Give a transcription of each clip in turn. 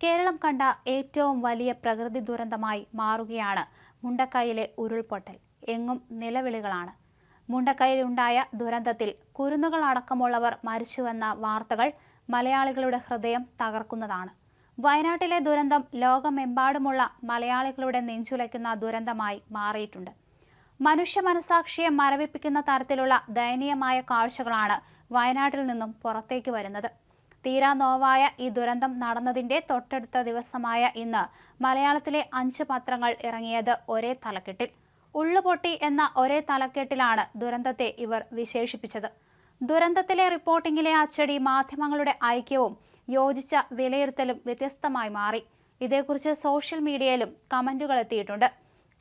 കേരളം കണ്ട ഏറ്റവും വലിയ പ്രകൃതി ദുരന്തമായി മാറുകയാണ് മുണ്ടക്കൈയിലെ ഉരുൾപൊട്ടൽ. എങ്ങും നിലവിളികളാണ്. മുണ്ടക്കൈയിലുണ്ടായ ദുരന്തത്തിൽ കുരുന്നുകളടക്കമുള്ളവർ മരിച്ചുവെന്ന വാർത്തകൾ മലയാളികളുടെ ഹൃദയം തകർക്കുന്നതാണ്. വയനാട്ടിലെ ദുരന്തം ലോകമെമ്പാടുമുള്ള മലയാളികളുടെ നെഞ്ചുലയ്ക്കുന്ന ദുരന്തമായി മാറിയിട്ടുണ്ട്. മനുഷ്യ മനസാക്ഷിയെ മരവിപ്പിക്കുന്ന തരത്തിലുള്ള ദയനീയമായ കാഴ്ചകളാണ് വയനാട്ടിൽ നിന്നും പുറത്തേക്ക് വരുന്നത്. തീരാ നോവായ ഈ ദുരന്തം നടന്നതിന്റെ തൊട്ടടുത്ത ദിവസമായ ഇന്ന് മലയാളത്തിലെ 5 പത്രങ്ങൾ ഇറങ്ങിയത് ഒരേ തലക്കെട്ടിൽ. ഉള്ളുപൊട്ടി എന്ന ഒരേ തലക്കെട്ടിലാണ് ദുരന്തത്തെ ഇവർ വിശേഷിപ്പിച്ചത്. ദുരന്തത്തിലെ റിപ്പോർട്ടിംഗിലെ അച്ചടി, മാധ്യമങ്ങളുടെ ഐക്യവും യോജിച്ച വിലയിരുത്തലും വ്യത്യസ്തമായി മാറി. ഇതേക്കുറിച്ച് സോഷ്യൽ മീഡിയയിലും കമന്റുകൾ എത്തിയിട്ടുണ്ട്.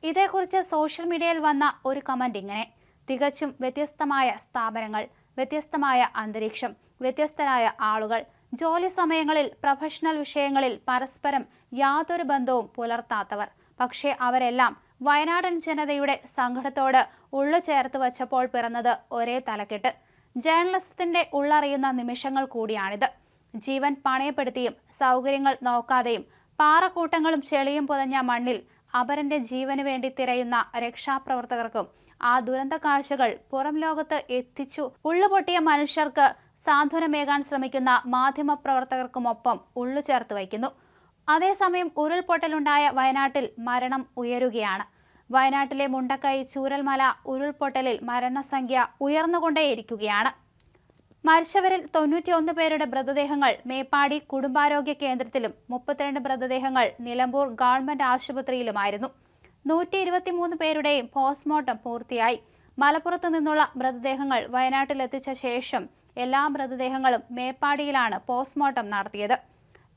ഇതേക്കുറിച്ച് സോഷ്യൽ മീഡിയയിൽ വന്ന ഒരു കമന്റ് ഇങ്ങനെ: തികച്ചും വ്യത്യസ്തമായ സ്ഥാപനങ്ങൾ, വ്യത്യസ്തമായ അന്തരീക്ഷം, വ്യത്യസ്തരായ ആളുകൾ, ജോലി സമയങ്ങളിൽ, പ്രൊഫഷണൽ വിഷയങ്ങളിൽ പരസ്പരം യാതൊരു ബന്ധവും പുലർത്താത്തവർ. പക്ഷേ അവരെല്ലാം വയനാടൻ ജനതയുടെ സങ്കടത്തോട് ഉള്ളു ചേർത്ത് വച്ചപ്പോൾ പിറന്നത് ഒരേ തലക്കെട്ട്. ജേർണലിസത്തിന്റെ ഉള്ളറിയുന്ന നിമിഷങ്ങൾ കൂടിയാണിത്. ജീവൻ പണയപ്പെടുത്തിയും സൗകര്യങ്ങൾ നോക്കാതെയും പാറക്കൂട്ടങ്ങളും ചെളിയും പുതഞ്ഞ മണ്ണിൽ അപരന്റെ ജീവന് വേണ്ടി തിരയുന്ന രക്ഷാപ്രവർത്തകർക്കും ആ ദുരന്ത കാഴ്ചകൾ പുറം ലോകത്ത് എത്തിച്ചു ഉള്ളുപൊട്ടിയ മനുഷ്യർക്ക് സാന്ത്വനമേകാൻ ശ്രമിക്കുന്ന മാധ്യമപ്രവർത്തകർക്കുമൊപ്പം ഉള്ളു ചേർത്ത് വയ്ക്കുന്നു. അതേസമയം ഉരുൾപൊട്ടലുണ്ടായ വയനാട്ടിൽ മരണം ഉയരുകയാണ്. വയനാട്ടിലെ മുണ്ടക്കൈ ചൂരൽമല ഉരുൾപൊട്ടലിൽ മരണസംഖ്യ ഉയർന്നുകൊണ്ടേയിരിക്കുകയാണ്. മരിച്ചവരിൽ 91 പേരുടെ മൃതദേഹങ്ങൾ മേപ്പാടി കുടുംബാരോഗ്യ കേന്ദ്രത്തിലും 32 മൃതദേഹങ്ങൾ നിലമ്പൂർ ഗവൺമെന്റ് ആശുപത്രിയിലുമായിരുന്നു. 123 പേരുടെയും പോസ്റ്റ്മോർട്ടം പൂർത്തിയായി. മലപ്പുറത്തു നിന്നുള്ള മൃതദേഹങ്ങൾ വയനാട്ടിലെത്തിച്ച ശേഷം എല്ലാ മൃതദേഹങ്ങളും മേപ്പാടിയിലാണ് പോസ്റ്റ്മോർട്ടം നടത്തിയത്.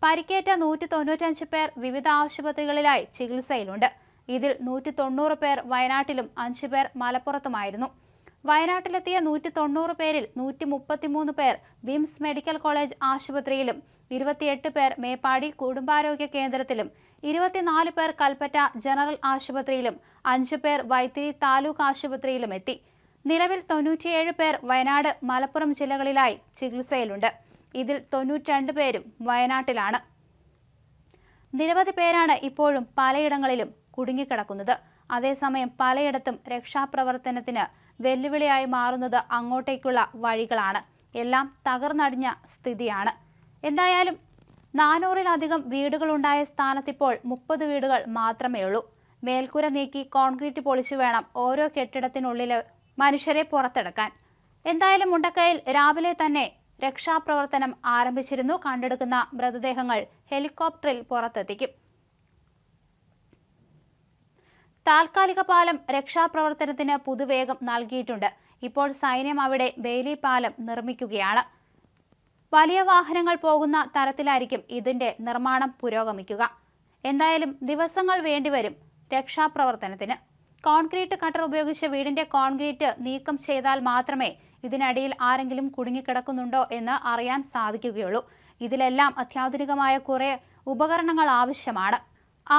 പരിക്കേറ്റ 195 പേർ വിവിധ ആശുപത്രികളിലായി ചികിത്സയിലുണ്ട്. ഇതിൽ 190 പേർ വയനാട്ടിലും 5 പേർ മലപ്പുറത്തുമായിരുന്നു. വയനാട്ടിലെത്തിയ 190 പേരിൽ 133 പേർ വിംസ് മെഡിക്കൽ കോളേജ് ആശുപത്രിയിലും 28 പേർ മേപ്പാടി കുടുംബാരോഗ്യ കേന്ദ്രത്തിലും 24 പേർ കൽപ്പറ്റ ജനറൽ ആശുപത്രിയിലും 5 പേർ വൈത്തിരി താലൂക്ക് ആശുപത്രിയിലും എത്തി. നിലവിൽ 97 പേർ വയനാട്, മലപ്പുറം ജില്ലകളിലായി ചികിത്സയിലുണ്ട്. ഇതിൽ 92 പേരും വയനാട്ടിലാണ്. നിരവധി പേരാണ് ഇപ്പോഴും പലയിടങ്ങളിലും കുടുങ്ങിക്കിടക്കുന്നത്. അതേസമയം പലയിടത്തും രക്ഷാപ്രവർത്തനത്തിന് വെല്ലുവിളിയായി മാറുന്നത് അങ്ങോട്ടേക്കുള്ള വഴികളാണ്. എല്ലാം തകർന്നടിഞ്ഞ സ്ഥിതിയാണ്. എന്തായാലും 400-ലധികം വീടുകളുണ്ടായ സ്ഥാനത്തിപ്പോൾ 30 വീടുകൾ മാത്രമേ ഉള്ളൂ. മേൽക്കൂര നീക്കി കോൺക്രീറ്റ് പൊളിച്ചു വേണം ഓരോ കെട്ടിടത്തിനുള്ളിലെ മനുഷ്യരെ പുറത്തെടുക്കാൻ. എന്തായാലും മുണ്ടക്കൈയിൽ രാവിലെ തന്നെ രക്ഷാപ്രവർത്തനം ആരംഭിച്ചിരുന്നു. കണ്ടെടുക്കുന്ന മൃതദേഹങ്ങൾ ഹെലികോപ്റ്ററിൽ പുറത്തെത്തിക്കും. താൽക്കാലിക പാലം രക്ഷാപ്രവർത്തനത്തിന് പുതുവേഗം നൽകിയിട്ടുണ്ട്. ഇപ്പോൾ സൈന്യം അവിടെ ബെയിലി പാലം നിർമ്മിക്കുകയാണ്. വലിയ വാഹനങ്ങൾ പോകുന്ന തരത്തിലായിരിക്കും ഇതിന്റെ നിർമ്മാണം പുരോഗമിക്കുക. എന്തായാലും ദിവസങ്ങൾ വേണ്ടിവരും രക്ഷാപ്രവർത്തനത്തിന്. കോൺക്രീറ്റ് കട്ടർ ഉപയോഗിച്ച് വീടിന്റെ കോൺക്രീറ്റ് നീക്കം ചെയ്താൽ മാത്രമേ ഇതിനടിയിൽ ആരെങ്കിലും കുടുങ്ങിക്കിടക്കുന്നുണ്ടോ എന്ന് അറിയാൻ സാധിക്കുകയുള്ളൂ. ഇതിലെല്ലാം അത്യാധുനികമായ കുറെ ഉപകരണങ്ങൾ ആവശ്യമാണ്.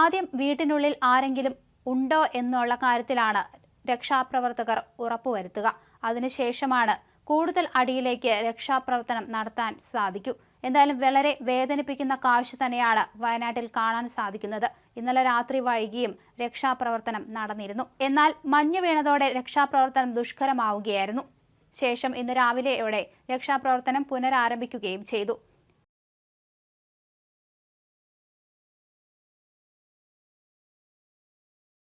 ആദ്യം വീട്ടിനുള്ളിൽ ആരെങ്കിലും ഉണ്ടോ എന്നുള്ള കാര്യത്തിലാണ് രക്ഷാപ്രവർത്തകർ ഉറപ്പുവരുത്തുക. അതിനുശേഷമാണ് കൂടുതൽ അടിയിലേക്ക് രക്ഷാപ്രവർത്തനം നടത്താൻ സാധിക്കൂ. എന്തായാലും വളരെ വേദനിപ്പിക്കുന്ന കാഴ്ച തന്നെയാണ് വയനാട്ടിൽ കാണാൻ സാധിക്കുന്നത്. ഇന്നലെ രാത്രി വൈകിയും രക്ഷാപ്രവർത്തനം നടന്നിരുന്നു. എന്നാൽ മഞ്ഞ് വീണതോടെ രക്ഷാപ്രവർത്തനം ദുഷ്കരമാവുകയായിരുന്നു. ശേഷം ഇന്ന് രാവിലെയോടെ രക്ഷാപ്രവർത്തനം പുനരാരംഭിക്കുകയും ചെയ്തു.